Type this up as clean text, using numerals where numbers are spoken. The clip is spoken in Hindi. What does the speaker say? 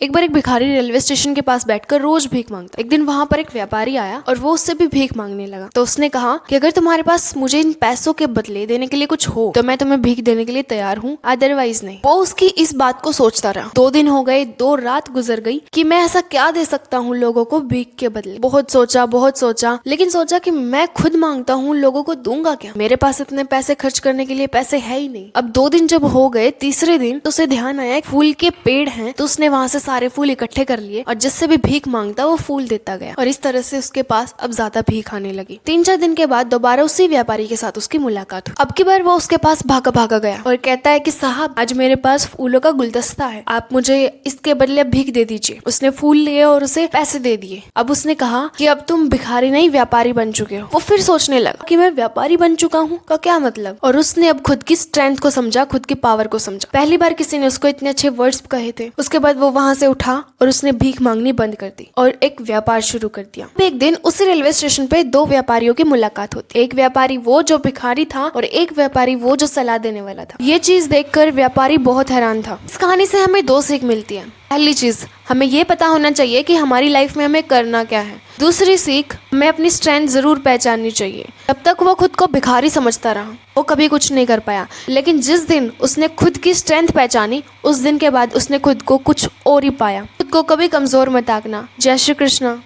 एक बार एक भिखारी रेलवे स्टेशन के पास बैठकर रोज भीख मांगता। एक दिन वहाँ पर एक व्यापारी आया और वो उससे भी भीख मांगने लगा। तो उसने कहा कि अगर तुम्हारे पास मुझे इन पैसों के बदले देने के लिए कुछ हो तो मैं तुम्हें भीख देने के लिए तैयार हूँ, अदरवाइज नहीं। वो उसकी इस बात को सोचता रहा। 2 दिन हो गए, 2 रात गुजर गई कि मैं ऐसा क्या दे सकता हूँ लोगों को भीख के बदले। बहुत सोचा, लेकिन सोचा कि मैं खुद मांगता हूँ, लोगों को दूंगा क्या? मेरे पास इतने पैसे खर्च करने के लिए पैसे है ही नहीं। अब 2 दिन जब हो गए, तीसरे दिन तो उसे ध्यान आया फूल के पेड़ हैं, तो उसने वहां से सारे फूल इकट्ठे कर लिए और जिससे भी भीख मांगता वो फूल देता गया और इस तरह से उसके पास अब ज्यादा भीख आने लगी। 3-4 दिन के बाद दोबारा उसी व्यापारी के साथ उसकी मुलाकात हुई। अब की बार वो उसके पास भागा गया और कहता है कि साहब, आज मेरे पास फूलों का गुलदस्ता है, आप मुझे इसके बदले भीख दे दीजिए। उसने फूल लिए और उसे पैसे दे दिए। अब उसने कहा कि अब तुम भिखारी नहीं व्यापारी बन चुके हो। वो फिर सोचने लगा कि मैं व्यापारी बन चुका हूँ का क्या मतलब, और उसने अब खुद की स्ट्रेंथ को समझा, खुद की पावर को समझा। पहली बार किसी ने उसको इतने अच्छे वर्ड्स कहे थे। उसके बाद वो वहां से उठा और उसने भीख मांगनी बंद कर दी और एक व्यापार शुरू कर दिया। एक दिन उसी रेलवे स्टेशन पे 2 व्यापारियों की मुलाकात होती। एक व्यापारी वो जो भिखारी था और एक व्यापारी वो जो सलाह देने वाला था। ये चीज देखकर व्यापारी बहुत हैरान था। इस कहानी से हमें 2 सीख मिलती है। पहली चीज, हमें ये पता होना चाहिए कि हमारी लाइफ में हमें करना क्या है। दूसरी सीख, हमें अपनी स्ट्रेंथ जरूर पहचाननी चाहिए। जब तक वो खुद को भिखारी समझता रहा, वो कभी कुछ नहीं कर पाया, लेकिन जिस दिन उसने खुद की स्ट्रेंथ पहचानी, उस दिन के बाद उसने खुद को कुछ और ही पाया। खुद को कभी कमजोर मत आंकना। जय श्री कृष्ण।